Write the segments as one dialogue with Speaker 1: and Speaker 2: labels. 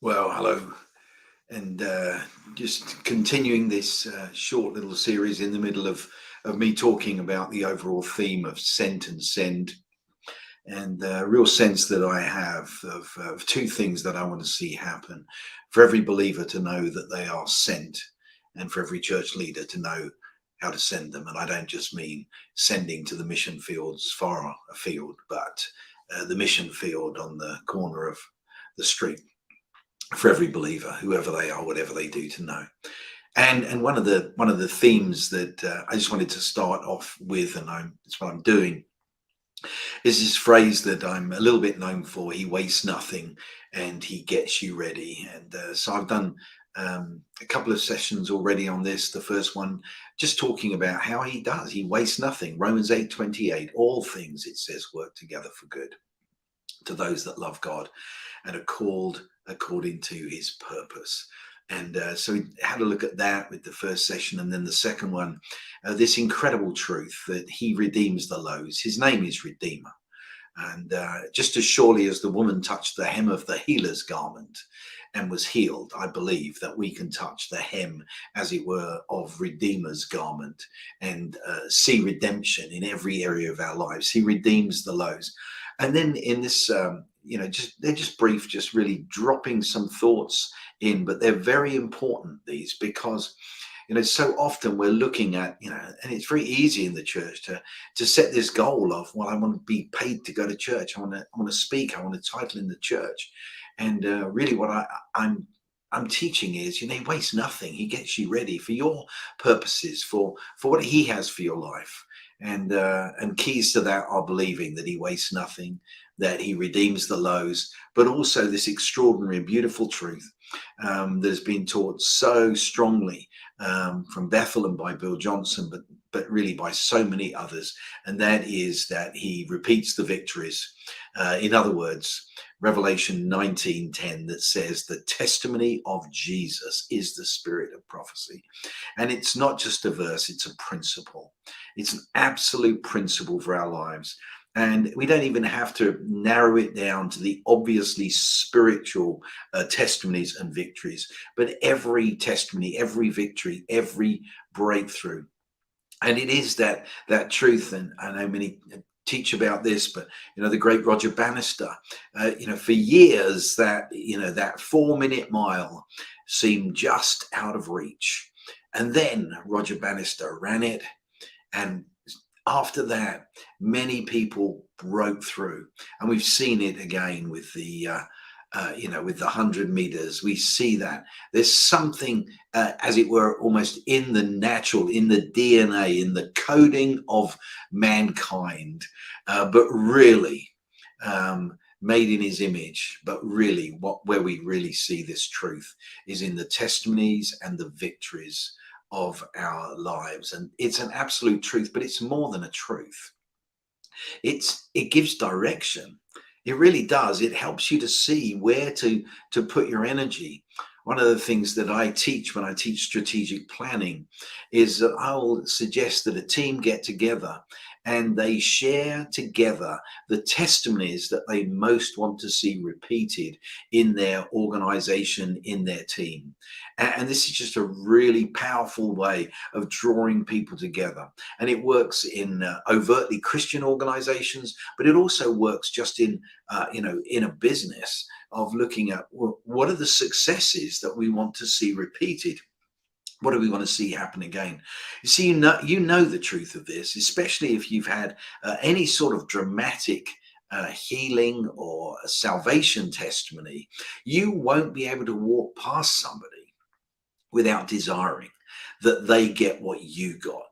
Speaker 1: Well, hello, and just continuing this short little series in the middle of me talking about the overall theme of sent and send, and the real sense that I have of two things that I want to see happen: for every believer to know that they are sent, and for every church leader to know how to send them. And I don't just mean sending to the mission fields far afield, but the mission field on the corner of the street, for every believer, whoever they are, whatever they do, to know. And one of the themes that I just wanted to start off with, and it's what I'm doing, is this phrase that I'm a little bit known for: He wastes nothing, and he gets you ready. And so I've done a couple of sessions already on this. The first one, just talking about how he does. He wastes nothing. Romans 8:28. All things, it says, work together for good to those that love God and are called according to his purpose. And so we had a look at that with the first session. And then the second one, this incredible truth that he redeems the lows. His name is Redeemer. And just as surely as the woman touched the hem of the healer's garment and was healed, I believe that we can touch the hem, as it were, of Redeemer's garment and see redemption in every area of our lives. He redeems the lows. And then in this, they're just brief, just really dropping some thoughts in, but they're very important, these, because so often we're looking at, and it's very easy in the church to set this goal of, well, I want to be paid to go to church. I want to speak. I want a title in the church. And really what I'm teaching is, he wastes nothing. He gets you ready for your purposes, for what he has for your life. And keys to that are believing that he wastes nothing, that he redeems the lows, but also this extraordinary and beautiful truth that has been taught so strongly from Bethel and by Bill Johnson, but really by so many others, and that is that he repeats the victories. In other words, Revelation 19:10, that says the testimony of Jesus is the spirit of prophecy. And it's not just a verse, it's a principle. It's an absolute principle for our lives. And we don't even have to narrow it down to the obviously spiritual testimonies and victories, but every testimony, every victory, every breakthrough. And it is that truth. And I know many teach about this, but the great Roger Bannister, for years that 4-minute mile seemed just out of reach. And then Roger Bannister ran it, and after that, many people broke through, and we've seen it again with the with the 100 meters. We see that there's something, as it were, almost in the natural, in the DNA, in the coding of mankind, but really made in his image. But really, where we really see this truth is in the testimonies and the victories of our lives. And it's an absolute truth, but it's more than a truth. It gives direction. It really does. It helps you to see where to put your energy. One of the things that I teach when I teach strategic planning is that I'll suggest that a team get together and they share together the testimonies that they most want to see repeated in their organization, in their team. And this is just a really powerful way of drawing people together. And it works in overtly Christian organizations, but it also works just in in a business, of looking at, well, what are the successes that we want to see repeated? What do we want to see happen again? You see, you know the truth of this, especially if you've had any sort of dramatic healing or a salvation testimony. You won't be able to walk past somebody without desiring that they get what you got.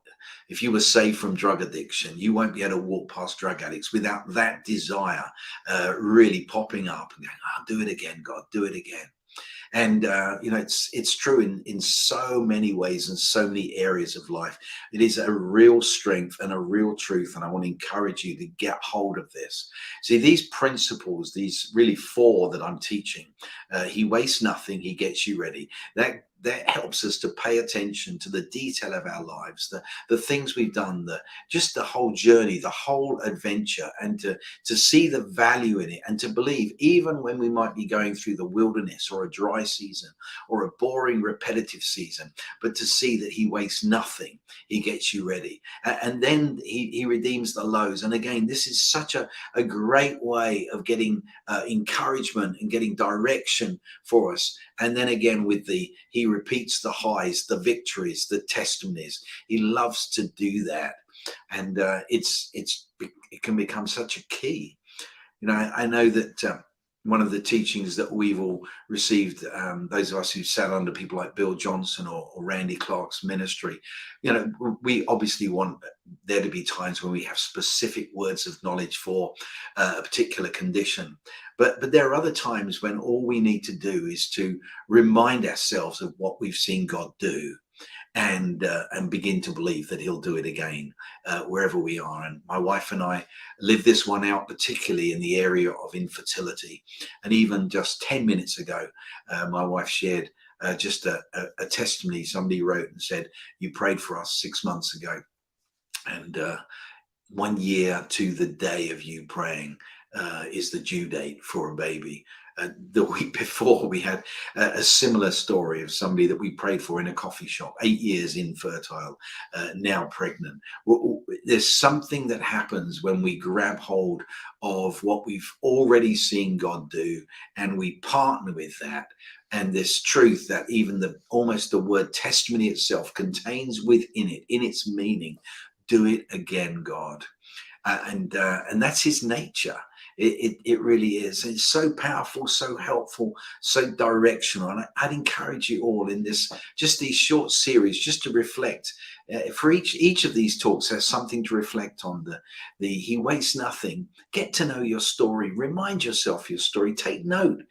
Speaker 1: If you were saved from drug addiction, you won't be able to walk past drug addicts without that desire really popping up and going, "Oh, do it again, God, do it again." And it's true in so many ways and so many areas of life. It is a real strength and a real truth, and I want to encourage you to get hold of this. See, these principles, these really four that I'm teaching, he wastes nothing, he gets you ready. that helps us to pay attention to the detail of our lives, the things we've done, just the whole journey, the whole adventure, and to see the value in it, and to believe even when we might be going through the wilderness or a dry season or a boring repetitive season, but to see that he wastes nothing. He gets you ready, and then he redeems the lows. And again, this is such a great way of getting encouragement and getting direction for us. And then again, he repeats the highs, the victories, the testimonies. He loves to do that, and it can become such a key. I know that one of the teachings that we've all received, those of us who sat under people like Bill Johnson or Randy Clark's ministry, we obviously want there to be times when we have specific words of knowledge for a particular condition. But there are other times when all we need to do is to remind ourselves of what we've seen God do, and begin to believe that he'll do it again wherever we are. And my wife and I live this one out, particularly in the area of infertility. And even just 10 minutes ago, my wife shared just a testimony. Somebody wrote and said, "You prayed for us 6 months ago, and 1 year to the day of you praying is the due date for a baby." The week before, we had a similar story of somebody that we prayed for in a coffee shop, 8 years infertile, now pregnant. There's something that happens when we grab hold of what we've already seen God do, and we partner with that. And this truth that even almost the word testimony itself contains within it, in its meaning, do it again, God. And that's his nature. It really is. It's so powerful, so helpful, so directional. And I'd encourage you all in these short series, just to reflect. For each of these talks has something to reflect on. The he wastes nothing. Get to know your story. Remind yourself your story. Take note.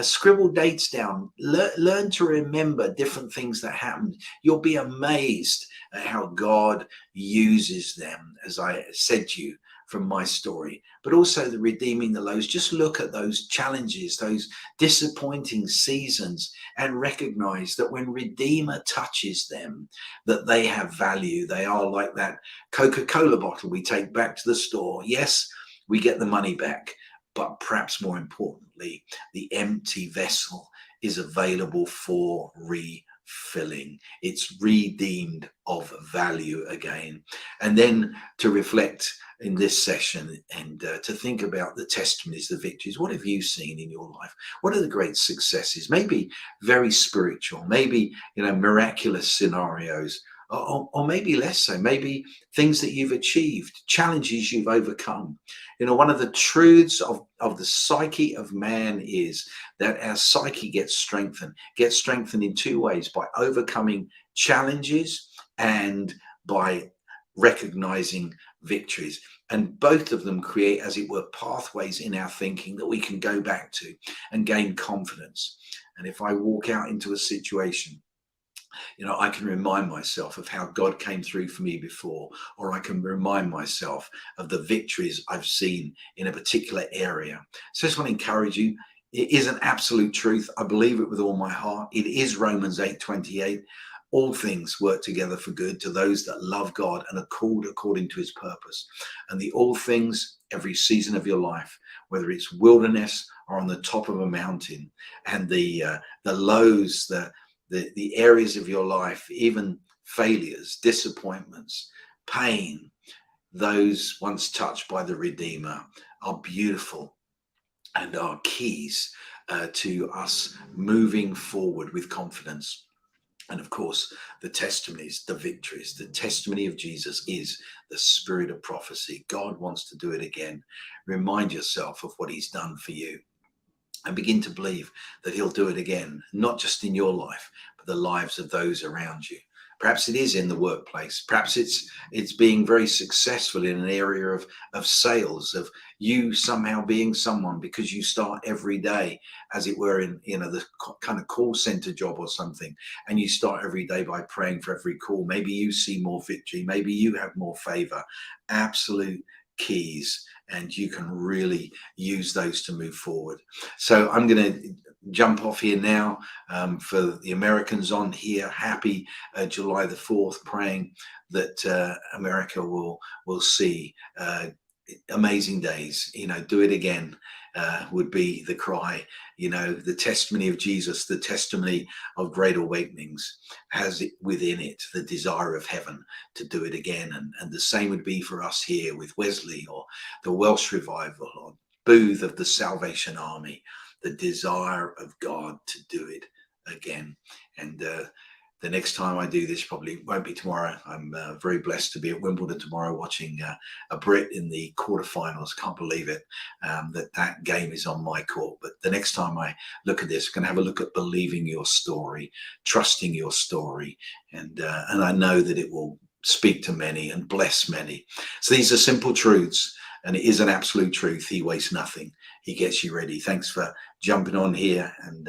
Speaker 1: Scribble dates down. Learn to remember different things that happened. You'll be amazed at how God uses them, as I said to you from my story, but also the redeeming the lows. Just look at those challenges, those disappointing seasons, and recognize that when Redeemer touches them, that they have value. They are like that Coca-Cola bottle we take back to the store. Yes, we get the money back, but perhaps more importantly, the empty vessel is available for refilling. It's redeemed of value again. And then to reflect in this session, and to think about the testimonies, the victories. What have you seen in your life? What are the great successes? Maybe very spiritual, maybe miraculous scenarios, or maybe less so. Maybe things that you've achieved, challenges you've overcome. One of the truths of the psyche of man is that our psyche gets strengthened in two ways: by overcoming challenges and by recognizing victories. And both of them create, as it were, pathways in our thinking that we can go back to and gain confidence. And if I walk out into a situation, I can remind myself of how God came through for me before, or I can remind myself of the victories I've seen in a particular area. So I just want to encourage you. It is an absolute truth. I believe it with all my heart. It is Romans 8:28. All things work together for good to those that love God and are called according to his purpose. And the all things, every season of your life, whether it's wilderness or on the top of a mountain, and the lows, the areas of your life, even failures, disappointments, pain, those once touched by the Redeemer are beautiful and are keys to us moving forward with confidence. And of course, the testimonies, the victories, the testimony of Jesus is the spirit of prophecy. God wants to do it again. Remind yourself of what he's done for you, and begin to believe that he'll do it again, not just in your life, but the lives of those around you. Perhaps it is in the workplace. Perhaps it's being very successful in an area of sales, of you somehow being someone because you start every day, as it were, in the kind of call center job or something, and you start every day by praying for every call. Maybe you see more victory. Maybe you have more favor. Absolute keys and you can really use those to move forward. So I'm going to jump off here now. For the Americans on here, happy July the 4th, praying that America will see amazing days. Do it again would be the cry. The testimony of Jesus, the testimony of great awakenings, has it within it the desire of heaven to do it again. And the same would be for us here with Wesley, or the Welsh revival, or Booth of the Salvation Army, the desire of God to do it again. And the next time I do this probably won't be tomorrow. I'm very blessed to be at Wimbledon tomorrow, watching a Brit in the quarterfinals. Can't believe it, that game is on my court. But the next time I look at this, I'm going to have a look at believing your story, trusting your story, and I know that it will speak to many and bless many. So these are simple truths, and it is an absolute truth. He wastes nothing. He gets you ready. Thanks for jumping on here, and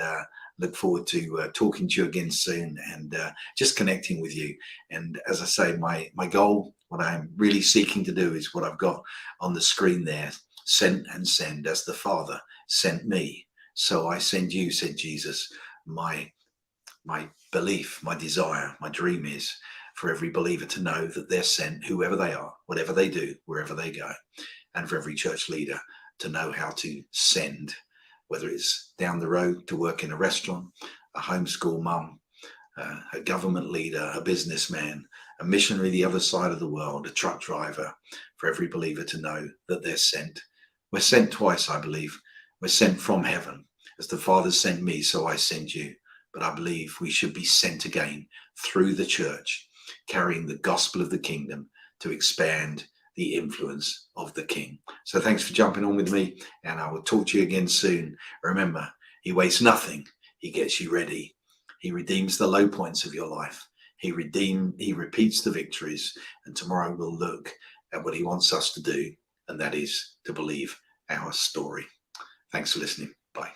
Speaker 1: look forward to talking to you again soon, and just connecting with you. And as I say, my goal, what I'm really seeking to do, is what I've got on the screen there: sent and send. As the Father sent me, so I send you, said Jesus. My belief, my desire, my dream is for every believer to know that they're sent, whoever they are, whatever they do, wherever they go. And for every church leader to know how to send, whether it's down the road to work in a restaurant, a homeschool mum, a government leader, a businessman, a missionary the other side of the world, a truck driver. For every believer to know that they're sent. We're sent twice, I believe. We're sent from heaven. As the Father sent me, so I send you. But I believe we should be sent again through the church, carrying the gospel of the kingdom to expand the influence of the King. So thanks for jumping on with me, and I will talk to you again soon. Remember, he wastes nothing. He gets you ready. He redeems the low points of your life. He repeats the victories. And tomorrow we'll look at what he wants us to do, and that is to believe our story. Thanks for listening. Bye.